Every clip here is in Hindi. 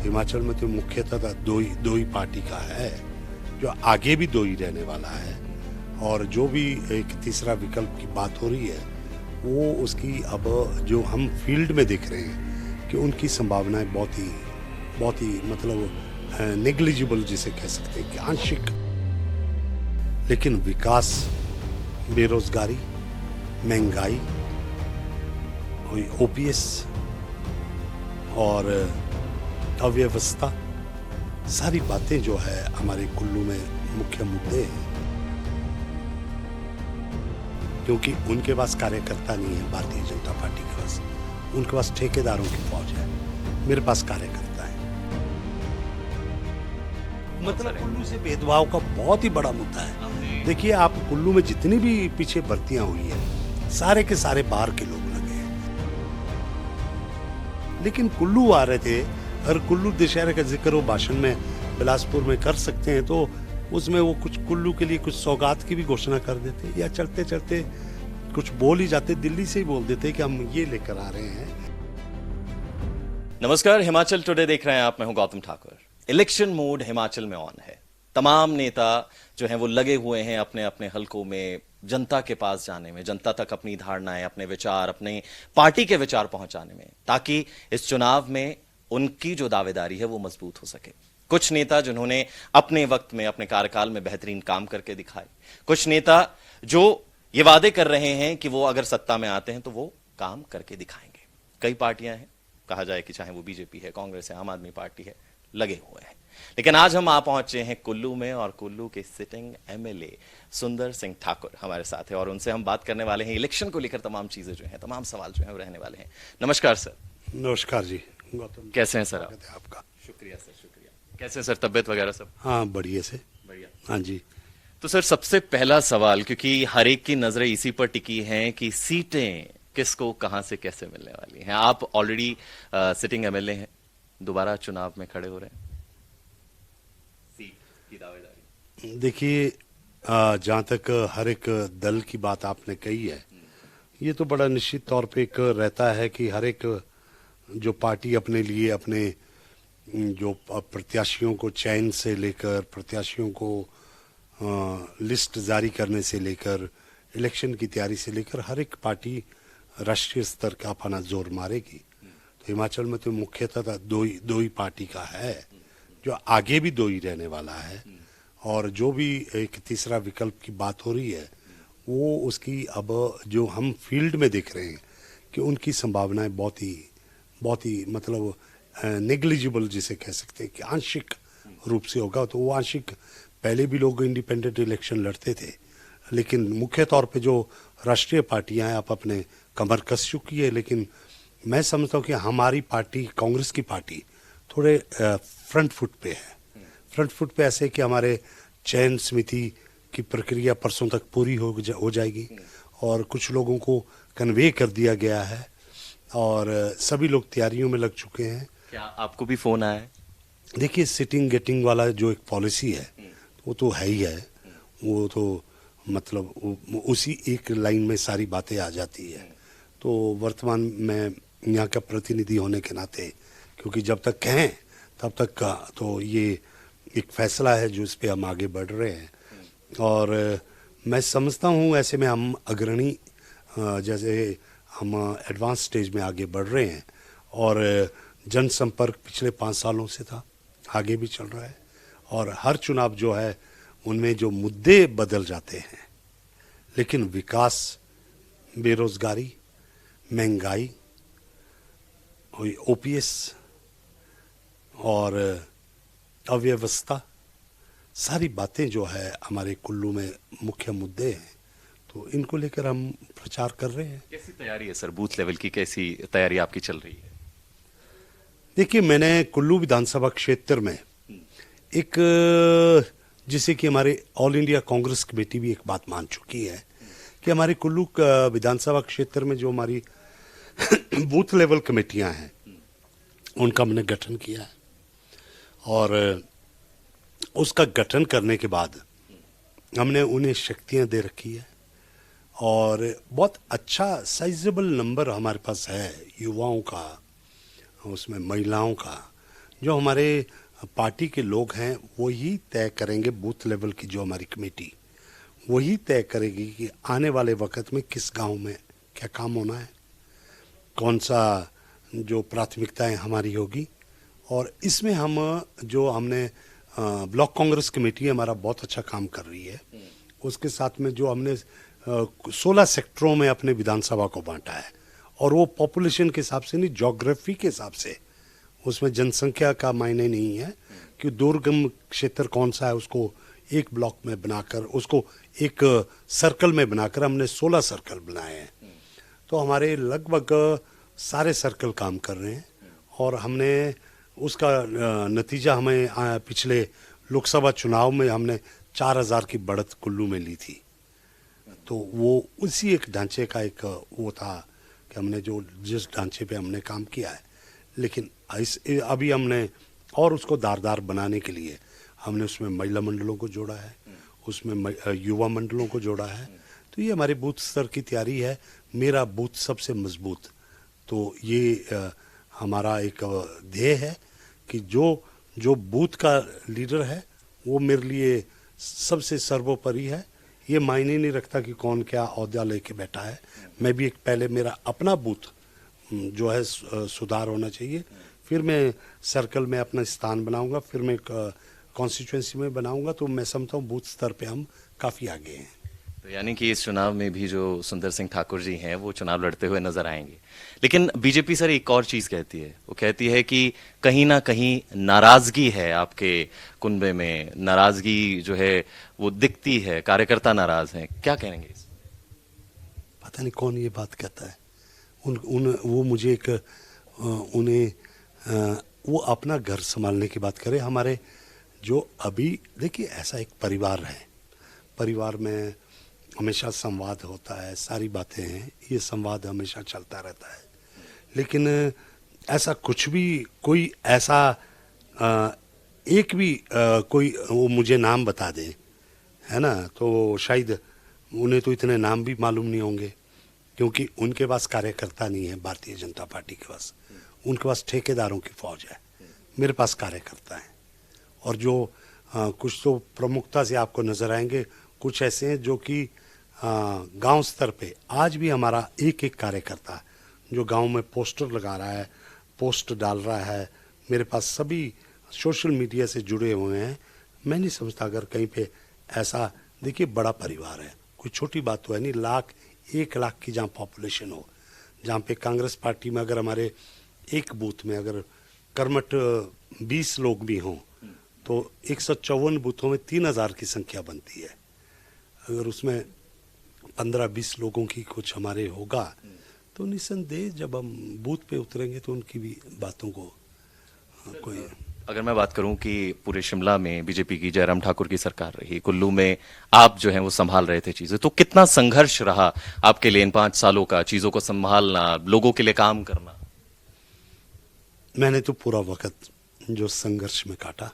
हिमाचल में तो मुख्यतः दो ही पार्टी का है, जो आगे भी दो ही रहने वाला है। और जो भी एक तीसरा विकल्प की बात हो रही है, वो उसकी अब जो हम फील्ड में देख रहे हैं कि उनकी संभावनाएं बहुत ही मतलब नेग्लिजिबल जिसे कह सकते हैं कि आंशिक। लेकिन विकास, बेरोजगारी, महंगाई, ओपीएस और अव्यवस्था, सारी बातें जो है हमारे कुल्लू में मुख्य मुद्दे हैं। क्योंकि उनके पास कार्यकर्ता नहीं है भारतीय जनता पार्टी के पास, उनके पास ठेकेदारों की फौज है, मेरे पास कार्यकर्ता है। मतलब कुल्लू से भेदभाव का बहुत ही बड़ा मुद्दा है। देखिए, आप कुल्लू में जितनी भी पीछे भर्तियां हुई है, सारे के सारे बाहर के लोग लगे हैं। लेकिन कुल्लू आ रहे थे, और कुल्लू दशहरे का जिक्र वो भाषण में बिलासपुर में कर सकते हैं, तो उसमें वो कुछ कुल्लू के लिए कुछ सौगात की भी घोषणा कर देते, या चलते चलते कुछ बोल ही जाते, दिल्ली से ही बोल देते कि हम ये लेकर आ रहे हैं। नमस्कार, हिमाचल टुडे देख रहे हैं आप। मैं हूं गौतम ठाकुर। इलेक्शन मोड हिमाचल में ऑन है। तमाम नेता जो हैं वो लगे हुए हैं अपने अपने हलकों में जनता के पास जाने में, जनता तक अपनी धारणाएं, अपने विचार, अपने पार्टी के विचार पहुंचाने में, ताकि इस चुनाव में उनकी जो दावेदारी है वो मजबूत हो सके। कुछ नेता जिन्होंने अपने वक्त में, अपने कार्यकाल में बेहतरीन काम करके दिखाए, कुछ नेता जो ये वादे कर रहे हैं कि वो अगर सत्ता में आते हैं तो वो काम करके दिखाएंगे। कई पार्टियां हैं, कहा जाए कि चाहे वो बीजेपी है, कांग्रेस है, आम आदमी पार्टी है, लगे हुए हैं। लेकिन आज हम आ पहुंचे हैं कुल्लू में, और कुल्लू के सिटिंग एमएलए सुंदर सिंह ठाकुर हमारे साथ है, और उनसे हम बात करने वाले हैं इलेक्शन को लेकर। तमाम चीजें जो हैं, तमाम सवाल जो हैं वो रहने वाले हैं। नमस्कार सर। नमस्कार जी गौतम, कैसे हैं सर आप? आपका शुक्रिया सर, शुक्रिया। कैसे सर, तबीयत वगैरह सब? हाँ, बढ़िया से। बढ़िया। हाँ जी। तो सर, सबसे पहला सवाल, क्योंकि हर एक की नजरें इसी पर टिकी हैं कि सीटें किसको कहां से कैसे मिलने वाली हैं। आप ऑलरेडी सिटिंग एमएलए हैं, दोबारा चुनाव में खड़े हो रहे हैं, सीट की दावेदारी। देखिए, जहाँ तक हर एक दल की बात आपने कही है, ये तो बड़ा निश्चित तौर पे एक रहता है कि हर एक जो पार्टी अपने लिए अपने जो प्रत्याशियों को चयन से लेकर, प्रत्याशियों को लिस्ट जारी करने से लेकर, इलेक्शन की तैयारी से लेकर, हर एक पार्टी राष्ट्रीय स्तर का अपना जोर मारेगी। तो हिमाचल में तो मुख्यतः दो ही पार्टी का है, जो आगे भी दो ही रहने वाला है। और जो भी एक तीसरा विकल्प की बात हो रही है, वो उसकी अब जो हम फील्ड में देख रहे हैं कि उनकी संभावनाएं बहुत ही मतलब नेग्लिजिबल जिसे कह सकते हैं कि आंशिक रूप से होगा। तो वो आंशिक, पहले भी लोग इंडिपेंडेंट इलेक्शन लड़ते थे, लेकिन मुख्य तौर पे जो राष्ट्रीय पार्टियां हैं, आप अपने कमर कस चुकी है। लेकिन मैं समझता हूँ कि हमारी पार्टी, कांग्रेस की पार्टी, थोड़े फ्रंट फुट पे है। फ्रंट फुट पे ऐसे कि हमारे चयन समिति की प्रक्रिया परसों तक पूरी हो जाएगी, और कुछ लोगों को कन्वे कर दिया गया है, और सभी लोग तैयारियों में लग चुके हैं। क्या आपको भी फोन आया है? देखिए, सिटिंग गेटिंग वाला जो एक पॉलिसी है, वो तो है ही है। वो तो मतलब उसी एक लाइन में सारी बातें आ जाती है। तो वर्तमान में यहाँ का प्रतिनिधि होने के नाते, क्योंकि जब तक कहें तब तक का तो ये एक फैसला है जो इस पे हम आगे बढ़ रहे हैं। और मैं समझता हूँ ऐसे में हम अग्रणी, जैसे हम एडवांस स्टेज में आगे बढ़ रहे हैं, और जनसंपर्क पिछले 5 सालों से था, आगे भी चल रहा है। और हर चुनाव जो है उनमें जो मुद्दे बदल जाते हैं, लेकिन विकास, बेरोजगारी, महंगाई, ओपीएस और अव्यवस्था, सारी बातें जो है हमारे कुल्लू में मुख्य मुद्दे हैं। तो इनको लेकर हम प्रचार कर रहे हैं। कैसी तैयारी है सर, बूथ लेवल की कैसी तैयारी आपकी चल रही है? देखिए, मैंने कुल्लू विधानसभा क्षेत्र में एक, जिसे कि हमारे ऑल इंडिया कांग्रेस कमेटी भी एक बात मान चुकी है कि हमारे कुल्लू विधानसभा क्षेत्र में जो हमारी बूथ लेवल कमेटियां हैं, उनका हमने गठन किया है। और उसका गठन करने के बाद हमने उन्हें शक्तियां दे रखी है, और बहुत अच्छा साइजेबल नंबर हमारे पास है युवाओं का, उसमें महिलाओं का, जो हमारे पार्टी के लोग हैं वही तय करेंगे, बूथ लेवल की जो हमारी कमेटी वही तय करेगी कि आने वाले वक्त में किस गांव में क्या काम होना है, कौन सा जो प्राथमिकताएं हमारी होगी। और इसमें हम जो हमने ब्लॉक कांग्रेस कमेटी हमारा बहुत अच्छा काम कर रही है, उसके साथ में जो हमने 16 सेक्टरों में अपने विधानसभा को बांटा है, और वो पॉपुलेशन के हिसाब से नहीं, ज्योग्राफी के हिसाब से, उसमें जनसंख्या का मायने नहीं है कि दुर्गम क्षेत्र कौन सा है, उसको एक ब्लॉक में बनाकर, उसको एक सर्कल में बनाकर हमने 16 सर्कल बनाए हैं। तो हमारे लगभग सारे सर्कल काम कर रहे हैं, और हमने उसका नतीजा हमें पिछले लोकसभा चुनाव में हमने 4000 की बढ़त कुल्लू में ली थी। तो वो उसी एक ढांचे का एक वो था कि हमने जो जिस ढांचे पे हमने काम किया है, लेकिन अभी हमने और उसको धारदार बनाने के लिए हमने उसमें महिला मंडलों को जोड़ा है, उसमें युवा मंडलों को जोड़ा है। तो ये हमारे बूथ स्तर की तैयारी है। मेरा बूथ सबसे मजबूत, तो ये हमारा एक ध्येय है कि जो बूथ का लीडर है वो मेरे लिए सबसे सर्वोपरि है। ये मायने नहीं रखता कि कौन क्या औहदा लेके बैठा है। मैं भी एक पहले मेरा अपना बूथ जो है सुधार होना चाहिए, फिर मैं सर्कल में अपना स्थान बनाऊंगा, फिर मैं कॉन्स्टिट्यूएंसी में बनाऊंगा। तो मैं समझता हूँ बूथ स्तर पे हम काफ़ी आगे हैं। तो यानी कि इस चुनाव में भी जो सुंदर सिंह ठाकुर जी हैं वो चुनाव लड़ते हुए नजर आएंगे। लेकिन बीजेपी सर एक और चीज कहती है, वो कहती है कि कहीं ना कहीं नाराजगी है आपके कुनबे में, नाराजगी जो है वो दिखती है, कार्यकर्ता नाराज हैं। क्या कहेंगे इस? पता नहीं कौन ये बात कहता है। वो मुझे एक उन्हें वो अपना घर संभालने की बात करे। हमारे जो अभी देखिए ऐसा एक परिवार है, परिवार में हमेशा संवाद होता है, सारी बातें हैं, ये संवाद हमेशा चलता रहता है। लेकिन ऐसा कुछ भी कोई ऐसा एक भी कोई वो मुझे नाम बता दे, है ना, तो शायद उन्हें तो इतने नाम भी मालूम नहीं होंगे, क्योंकि उनके पास कार्यकर्ता नहीं है। भारतीय जनता पार्टी के पास, उनके पास ठेकेदारों की फौज है, मेरे पास कार्यकर्ता हैं। और जो कुछ तो प्रमुखता से आपको नजर आएंगे, कुछ ऐसे हैं जो कि गांव स्तर पे आज भी हमारा एक एक कार्यकर्ता जो गांव में पोस्टर लगा रहा है, पोस्ट डाल रहा है, मेरे पास सभी सोशल मीडिया से जुड़े हुए हैं। मैं नहीं समझता अगर कहीं पे ऐसा, देखिए बड़ा परिवार है, कोई छोटी बात तो है नहीं। 1 लाख की जहाँ पॉपुलेशन हो, जहाँ पे कांग्रेस पार्टी में अगर हमारे एक बूथ में अगर कर्मठ 20 लोग भी हों तो 154 बूथों में 3000 की संख्या बनती है। अगर उसमें 15-20 लोगों की कुछ हमारे होगा तो निसंदेह जब हम बूथ पे उतरेंगे तो उनकी भी बातों को कोई। अगर मैं बात करूं कि पूरे शिमला में बीजेपी की जयराम ठाकुर की सरकार रही, कुल्लू में आप जो हैं वो संभाल रहे थे चीजें, तो कितना संघर्ष रहा आपके लिए इन 5 सालों का, चीजों को संभालना, लोगों के लिए काम करना? मैंने तो पूरा वक्त जो संघर्ष में काटा,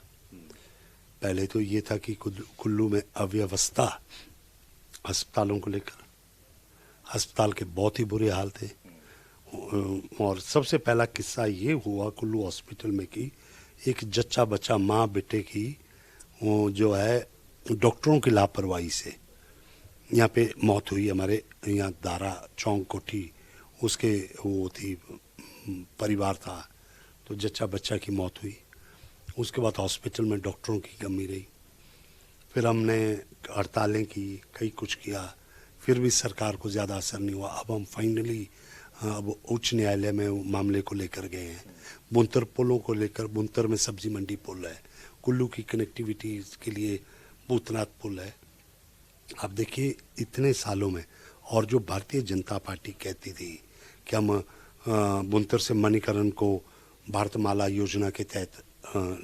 पहले तो ये था कि कुल्लू में अव्यवस्था अस्पतालों को लेकर, अस्पताल के बहुत ही बुरे हाल थे। और सबसे पहला किस्सा ये हुआ कुल्लू हॉस्पिटल में कि एक जच्चा बच्चा माँ बेटे की वो जो है डॉक्टरों की लापरवाही से यहाँ पे मौत हुई। हमारे यहाँ दारा चौंक कोठी उसके वो थी, परिवार था, तो जच्चा बच्चा की मौत हुई। उसके बाद हॉस्पिटल में डॉक्टरों की कमी रही, फिर हमने हड़तालें की, कई कुछ किया, फिर भी सरकार को ज़्यादा असर नहीं हुआ। अब हम फाइनली अब उच्च न्यायालय में मामले को लेकर गए हैं। बुनतर पुलों को लेकर, बुनतर में सब्जी मंडी पुल है, कुल्लू की कनेक्टिविटी के लिए भूतनाथ पुल है। अब देखिए इतने सालों में, और जो भारतीय जनता पार्टी कहती थी कि हम बुनतर से मणिकरण को भारतमाला योजना के तहत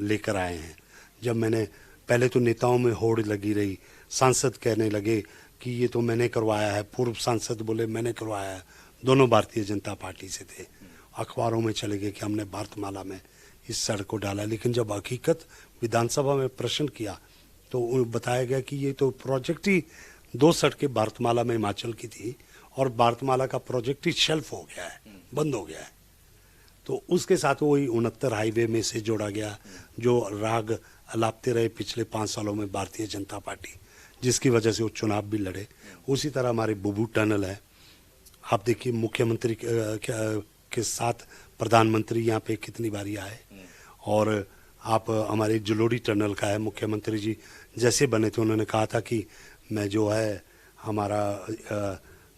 लेकर आए हैं, जब मैंने पहले तो नेताओं में होड़ लगी रही, सांसद कहने लगे कि ये तो मैंने करवाया है, पूर्व सांसद बोले मैंने करवाया है, दोनों भारतीय जनता पार्टी से थे। अखबारों में चले गए कि हमने भारतमाला में इस सड़क को डाला, लेकिन जब हकीकत विधानसभा में प्रश्न किया तो बताया गया कि ये तो प्रोजेक्ट ही 2 सड़कें भारतमाला में हिमाचल की थी और भारतमाला का प्रोजेक्ट ही शेल्फ हो गया है, बंद हो गया है। तो उसके साथ वही 69 हाईवे में से जोड़ा गया, जो राग अलापते रहे पिछले 5 सालों में भारतीय जनता पार्टी, जिसकी वजह से वो चुनाव भी लड़े। उसी तरह हमारे बुबू टनल है, आप देखिए मुख्यमंत्री के साथ प्रधानमंत्री यहाँ पे कितनी बारी आए। और आप हमारे जलोड़ी टनल का है, मुख्यमंत्री जी जैसे बने थे उन्होंने कहा था कि मैं जो है हमारा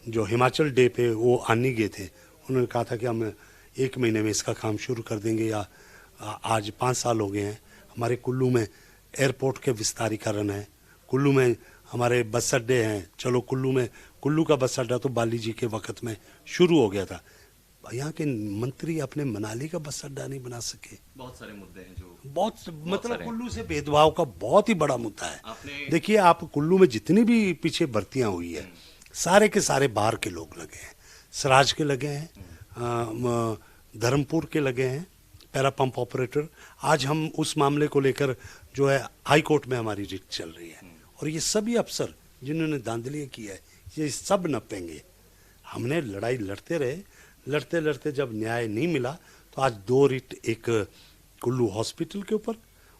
जो हिमाचल डे पे वो आने गए थे, उन्होंने कहा था कि हम 1 महीने में इसका काम शुरू कर देंगे, या आज 5 साल हो गए हैं। हमारे कुल्लू में एयरपोर्ट के विस्तारीकरण है, कुल्लू में हमारे बस अड्डे हैं। चलो कुल्लू का बस अड्डा तो बाली जी के वक्त में शुरू हो गया था, यहाँ के मंत्री अपने मनाली का बस अड्डा नहीं बना सके। बहुत सारे मुद्दे हैं जो बहुत मतलब कुल्लू से भेदभाव का बहुत ही बड़ा मुद्दा है। देखिए आप कुल्लू में जितनी भी पीछे भर्तियां हुई है, सारे के सारे बाहर के लोग लगे हैं, सराज के लगे हैं, धर्मपुर के लगे हैं, पैरा पंप ऑपरेटर। आज हम उस मामले को लेकर जो है हाई कोर्ट में हमारी रिट चल रही है, और ये सभी अफसर जिन्होंने धांधली की है ये सब नपेंगे। हमने लड़ाई लड़ते रहे, लड़ते लड़ते जब न्याय नहीं मिला तो आज 2 रिट, एक कुल्लू हॉस्पिटल के ऊपर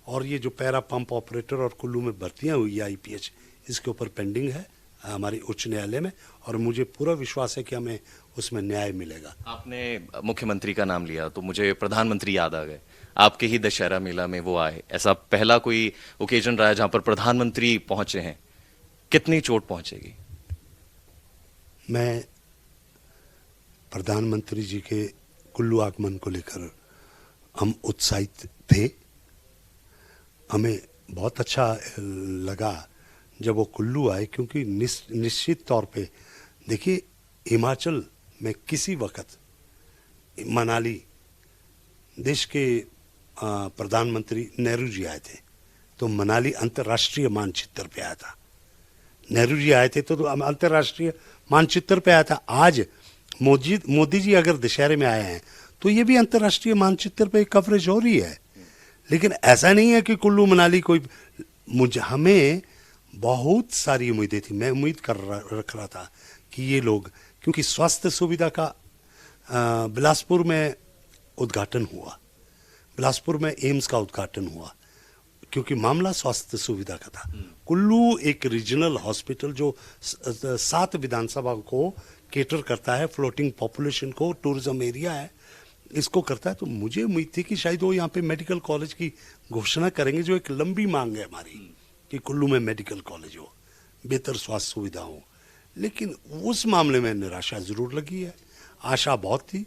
और ये जो पैरा पंप ऑपरेटर और कुल्लू में भर्तियां हुई है IPH, इसके ऊपर पेंडिंग है हमारी उच्च न्यायालय में, और मुझे पूरा विश्वास है कि हमें उसमें न्याय मिलेगा। आपने मुख्यमंत्री का नाम लिया तो मुझे प्रधानमंत्री याद आ गए। आपके ही दशहरा मेला में वो आए, ऐसा पहला कोई ओकेजन रहा है जहां पर प्रधानमंत्री पहुंचे हैं, कितनी चोट पहुंचेगी? मैं प्रधानमंत्री जी के कुल्लू आगमन को लेकर हम उत्साहित थे, हमें बहुत अच्छा लगा जब वो कुल्लू आए, क्योंकि निश्चित तौर पे देखिए हिमाचल में किसी वक्त मनाली देश के प्रधानमंत्री नेहरू जी आए थे तो मनाली अंतर्राष्ट्रीय मानचित्र पे आया था। नेहरू जी आए थे तो अंतर्राष्ट्रीय मानचित्र पे आया था। आज मोदी जी अगर दशहरे में आए हैं तो ये भी अंतर्राष्ट्रीय मानचित्र पे कवरेज हो रही है। लेकिन ऐसा नहीं है कि कुल्लू मनाली कोई, हमें बहुत सारी उम्मीदें थी। मैं उम्मीद रख रहा था कि ये लोग, क्योंकि स्वास्थ्य सुविधा का बिलासपुर में उद्घाटन हुआ, बिलासपुर में एम्स का उद्घाटन हुआ, क्योंकि मामला स्वास्थ्य सुविधा का था। कुल्लू एक रीजनल हॉस्पिटल जो 7 विधानसभा को केटर करता है, फ्लोटिंग पॉपुलेशन को, टूरिज्म एरिया है, इसको करता है। तो मुझे उम्मीद थी कि शायद वो यहाँ पे मेडिकल कॉलेज की घोषणा करेंगे, जो एक लंबी मांग है हमारी कि कुल्लू में मेडिकल कॉलेज हो, बेहतर स्वास्थ्य सुविधा हो। लेकिन उस मामले में निराशा जरूर लगी है। आशा बहुत थी,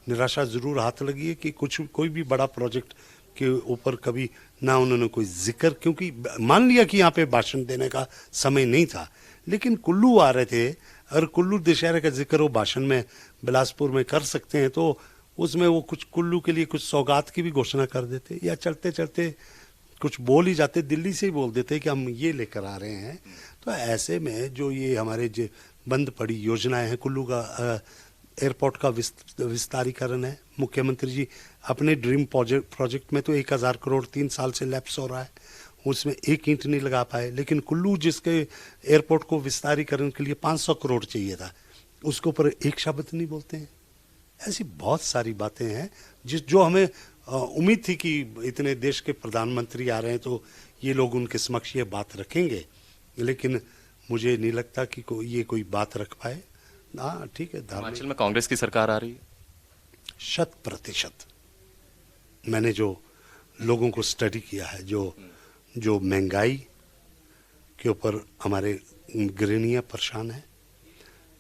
निराशा जरूर हाथ लगी है कि कोई भी बड़ा प्रोजेक्ट के ऊपर कभी ना उन्होंने कोई जिक्र, क्योंकि मान लिया कि यहाँ पे भाषण देने का समय नहीं था, लेकिन कुल्लू आ रहे थे और कुल्लू दशहरे का जिक्र वो भाषण में बिलासपुर में कर सकते हैं, तो उसमें वो कुछ कुल्लू के लिए कुछ सौगात की भी घोषणा कर देते, या चलते चलते कुछ बोल ही जाते, दिल्ली से ही बोल देते कि हम ये लेकर आ रहे हैं। तो ऐसे में जो ये हमारे जो बंद पड़ी योजनाएं हैं, कुल्लू का एयरपोर्ट का विस्तारीकरण है, मुख्यमंत्री जी अपने ड्रीम प्रोजेक्ट में तो 1000 करोड़ 3 साल से लैप्स हो रहा है, उसमें 1 ईंट नहीं लगा पाए। लेकिन कुल्लू जिसके एयरपोर्ट को विस्तारीकरण के लिए 500 करोड़ चाहिए था, उसके ऊपर एक शब्द नहीं बोलते हैं। ऐसी बहुत सारी बातें हैं जो हमें उम्मीद थी कि इतने देश के प्रधानमंत्री आ रहे हैं तो ये लोग उनके समक्ष ये बात रखेंगे, लेकिन मुझे नहीं लगता कि ये कोई बात रख पाए। हाँ ठीक है, हिमाचल में कांग्रेस की सरकार आ रही है 100%। मैंने जो लोगों को स्टडी किया है, जो महंगाई के ऊपर हमारे गृहणियाँ परेशान है,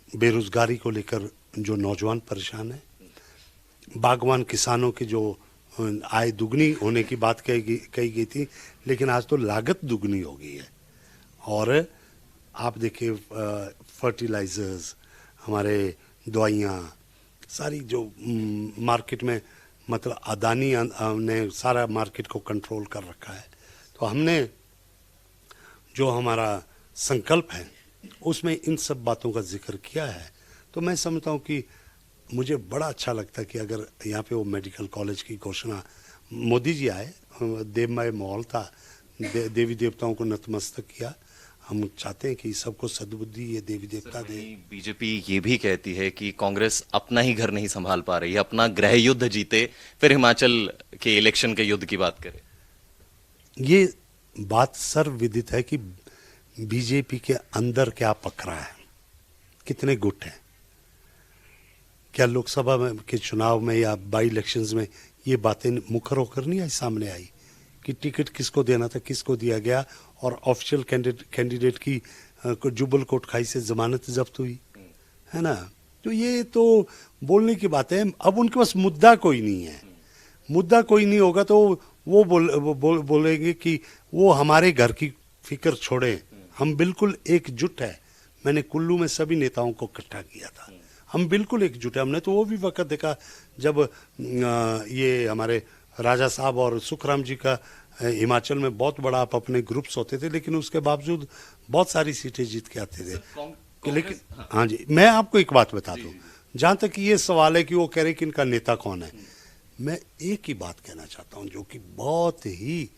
बेरोजगारी को लेकर जो नौजवान परेशान है, बागवान किसानों की जो आय दुगनी होने की बात कही गई थी, लेकिन आज तो लागत दुगनी हो गई है। और आप देखिए फर्टिलाइजर्स, हमारे दवाइयाँ सारी जो मार्केट में, मतलब अदानी ने सारा मार्केट को कंट्रोल कर रखा है। तो हमने जो हमारा संकल्प है उसमें इन सब बातों का जिक्र किया है। तो मैं समझता हूँ कि मुझे बड़ा अच्छा लगता है कि अगर यहाँ पे वो मेडिकल कॉलेज की घोषणा, मोदी जी आए, देवमय माहौल था, देवी देवताओं को नतमस्तक किया, हम चाहते हैं कि सबको सद्बुद्धि ये देवी देवता दे। बीजेपी ये भी कहती है कि कांग्रेस अपना ही घर नहीं संभाल पा रही है, अपना गृह युद्ध जीते फिर हिमाचल के इलेक्शन के युद्ध की बात करे। ये बात सर्वविदित है कि बीजेपी के अंदर क्या पकड़ा है, कितने गुट हैं। क्या लोकसभा में के चुनाव में या बाई इलेक्शंस में ये बातें मुखर होकर नहीं आई, सामने आई कि टिकट किसको देना था, किसको दिया गया, और ऑफिशियल कैंडिडेट की जुबल कोटखाई से जमानत जब्त हुई है ना। तो ये तो बोलने की बात है। अब उनके पास मुद्दा कोई नहीं है, मुद्दा कोई नहीं होगा तो वो बोलेंगे कि वो हमारे घर की फिक्र छोड़े, हम बिल्कुल एकजुट है। मैंने कुल्लू में सभी नेताओं को इकट्ठा किया था, हम बिल्कुल एकजुट है। हमने तो वो भी वक्त देखा जब ये हमारे राजा साहब और सुखराम जी का हिमाचल में बहुत बड़ा आप अपने ग्रुप्स होते थे, लेकिन उसके बावजूद बहुत सारी सीटें जीत के आते थे। लेकिन हाँ जी, मैं आपको एक बात बता दूं, जहां तक ये सवाल है कि वो कह रहे कि इनका नेता कौन है, मैं एक ही बात कहना चाहता हूं जो कि बहुत ही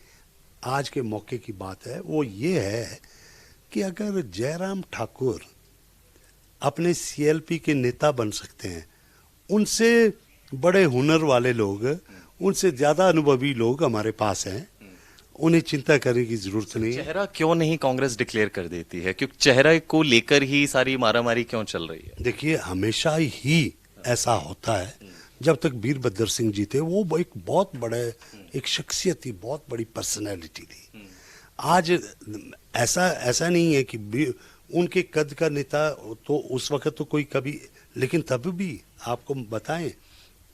आज के मौके की बात है। वो ये है कि अगर जयराम ठाकुर अपने सीएलपी के नेता बन सकते हैं, उनसे बड़े हुनर वाले लोग, उनसे ज्यादा अनुभवी लोग हमारे पास हैं, उन्हें चिंता करने की जरूरत नहीं है। चेहरा क्यों नहीं कांग्रेस डिक्लेयर कर देती है, क्योंकि चेहरे को लेकर ही सारी मारामारी क्यों चल रही है? देखिए, हमेशा ही ऐसा होता है। जब तक वीरभद्र सिंह जी थे, वो एक बहुत बड़े एक शख्सियत थी, बहुत बड़ी पर्सनैलिटी थी। आज ऐसा नहीं है कि उनके कद का नेता तो उस वक्त तो कोई कभी, लेकिन तब भी आपको बताएं,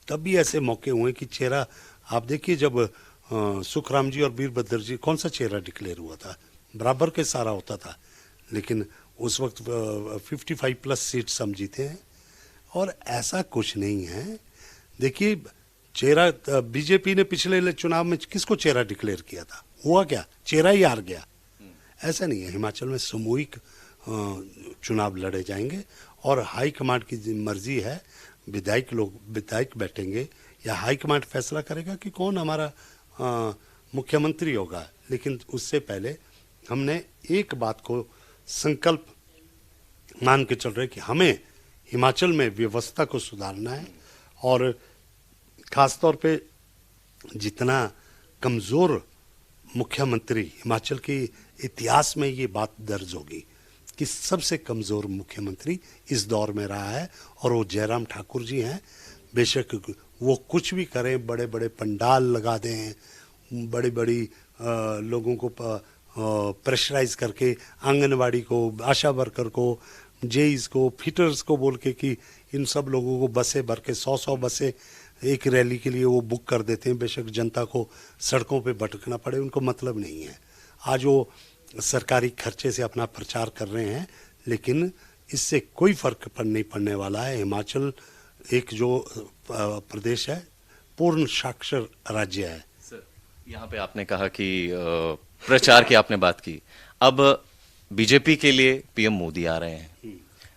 तब भी ऐसे मौके हुए कि चेहरा आप देखिए, जब सुखराम जी और वीरभद्र जी, कौन सा चेहरा डिक्लेयर हुआ था, बराबर के सारा होता था, लेकिन उस वक्त 55 प्लस सीट्स हम जीते हैं। और ऐसा कुछ नहीं है। देखिए, चेहरा बीजेपी ने पिछले चुनाव में किसको चेहरा डिक्लेयर किया था, हुआ क्या, चेहरा ही हार गया। ऐसा नहीं है, हिमाचल में सामूहिक चुनाव लड़े जाएंगे और हाई कमांड की मर्जी है। विधायक बैठेंगे या हाई कमांड फैसला करेगा कि कौन हमारा मुख्यमंत्री होगा। लेकिन उससे पहले हमने एक बात को संकल्प मान के चल रहे कि हमें हिमाचल में व्यवस्था को सुधारना है, और खासतौर पे जितना कमजोर मुख्यमंत्री, हिमाचल के इतिहास में ये बात दर्ज होगी कि सबसे कमजोर मुख्यमंत्री इस दौर में रहा है, और वो जयराम ठाकुर जी हैं। बेशक वो कुछ भी करें, बड़े बड़े पंडाल लगा दें, बड़ी बड़ी लोगों को प्रेशराइज करके, आंगनवाड़ी को, आशा वर्कर को, जेईस को, फिटर्स को बोल के कि इन सब लोगों को बसें भर के 100 बसें एक रैली के लिए वो बुक कर देते हैं। बेशक जनता को सड़कों पे भटकना पड़े, उनको मतलब नहीं है। आज वो सरकारी खर्चे से अपना प्रचार कर रहे हैं, लेकिन इससे कोई फर्क नहीं पड़ने वाला है। हिमाचल एक जो प्रदेश है, पूर्ण साक्षर राज्य है। सर, यहाँ पे आपने कहा कि प्रचार की आपने बात की, अब बीजेपी के लिए पीएम मोदी आ रहे हैं,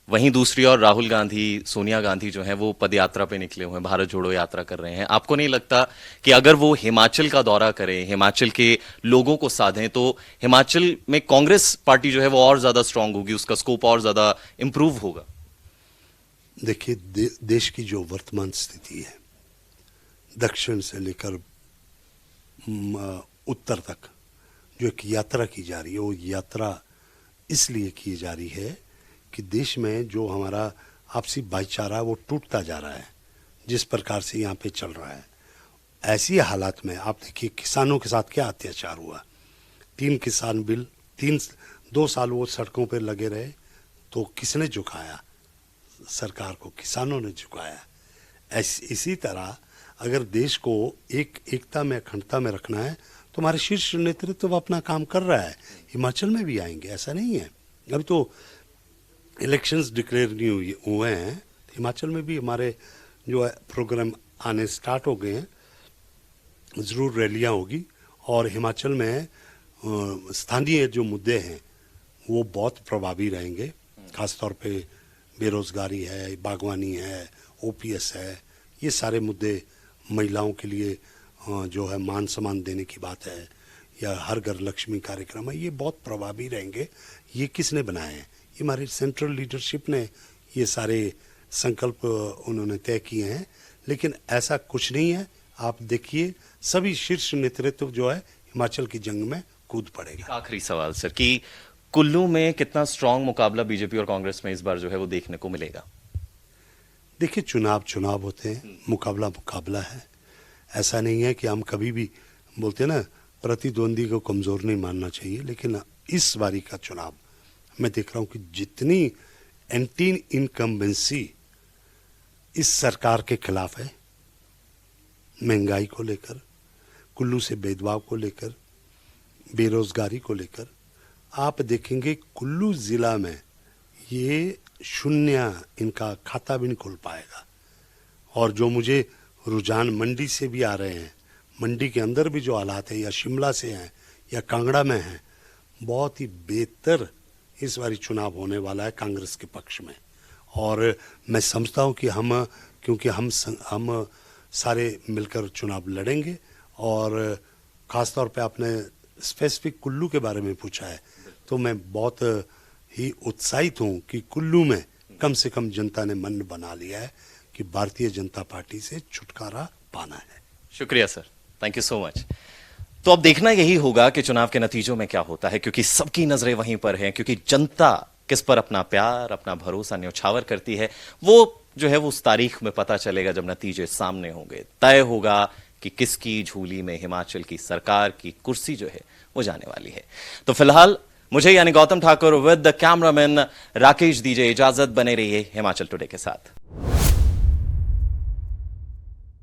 वहीं दूसरी ओर राहुल गांधी, सोनिया गांधी जो हैं वो पदयात्रा पे निकले हुए हैं, भारत जोड़ो यात्रा कर रहे हैं। आपको नहीं लगता कि अगर वो हिमाचल का दौरा करें, हिमाचल के लोगों को साधें, तो हिमाचल में कांग्रेस पार्टी जो है वो और ज्यादा स्ट्रांग होगी, उसका स्कोप और ज्यादा इंप्रूव होगा? देखिए, देश की जो वर्तमान स्थिति है, दक्षिण से लेकर उत्तर तक जो एक यात्रा की जा रही है, वो यात्रा इसलिए की जा रही है कि देश में जो हमारा आपसी भाईचारा वो टूटता जा रहा है, जिस प्रकार से यहाँ पे चल रहा है। ऐसी हालात में आप देखिए, किसानों के साथ क्या अत्याचार हुआ। 3 किसान बिल, 2 साल वो सड़कों पे लगे रहे, तो किसने झुकाया? सरकार को, किसानों ने झुकाया। इसी तरह अगर देश को एकता में, अखंडता में रखना है, तो हमारे शीर्ष नेतृत्व अपना काम कर रहा है। हिमाचल में भी आएंगे, ऐसा नहीं है। अभी तो इलेक्शंस डिक्लेयर नहीं हुए हैं, हिमाचल में भी हमारे जो है प्रोग्राम आने स्टार्ट हो गए हैं। ज़रूर रैलियां होगी, और हिमाचल में स्थानीय जो मुद्दे हैं वो बहुत प्रभावी रहेंगे। खासतौर पे बेरोजगारी है, बागवानी है, ओपीएस है, ये सारे मुद्दे, महिलाओं के लिए जो है मान सम्मान देने की बात है, या हर घर लक्ष्मी कार्यक्रम है, ये बहुत प्रभावी रहेंगे। ये किसने बनाए हैं? ये हमारी सेंट्रल लीडरशिप ने ये सारे संकल्प उन्होंने तय किए हैं, लेकिन ऐसा कुछ नहीं है। आप देखिए सभी शीर्ष नेतृत्व जो है हिमाचल की जंग में कूद पड़ेगा। आखिरी सवाल सर कि कुल्लू में कितना स्ट्रांग मुकाबला बीजेपी और कांग्रेस में इस बार जो है वो देखने को मिलेगा? देखिए चुनाव होते हैं, मुकाबला है। ऐसा नहीं है कि हम कभी भी बोलते हैं ना प्रतिद्वंदी को कमजोर नहीं मानना चाहिए, लेकिन इस बारी का चुनाव मैं देख रहा हूं कि जितनी एंटी इनकम्बेंसी इस सरकार के खिलाफ है, महंगाई को लेकर, कुल्लू से भेदभाव को लेकर, बेरोजगारी को लेकर, आप देखेंगे कुल्लू जिला में ये शून्य इनका खाता भी नहीं खोल पाएगा। और जो मुझे रुझान मंडी से भी आ रहे हैं, मंडी के अंदर भी जो हालात है या शिमला से हैं या कांगड़ा में हैं, बहुत ही बेहतर इस बारी चुनाव होने वाला है कांग्रेस के पक्ष में। और मैं समझता हूं कि क्योंकि हम सारे मिलकर चुनाव लड़ेंगे। और ख़ासतौर पे आपने स्पेसिफिक कुल्लू के बारे में पूछा है, तो मैं बहुत ही उत्साहित हूं कि कुल्लू में कम से कम जनता ने मन बना लिया है कि भारतीय जनता पार्टी से छुटकारा पाना है। शुक्रिया sir, thank you so much. तो अब देखना यही होगा कि चुनाव के नतीजों में क्या होता है, क्योंकि सबकी नजरें वहीं पर हैं, क्योंकि जनता किस पर अपना प्यार, अपना भरोसा न्यौछावर करती है, वो जो है वो उस तारीख में पता चलेगा जब नतीजे सामने होंगे। तय होगा कि किसकी झूली में हिमाचल की सरकार की कुर्सी जो है वो जाने वाली है। तो फिलहाल मुझे यानी Gautam Thakur with the cameraman Rakesh दीजिए इजाजत। बने रहिए हिमाचल टुडे के साथ।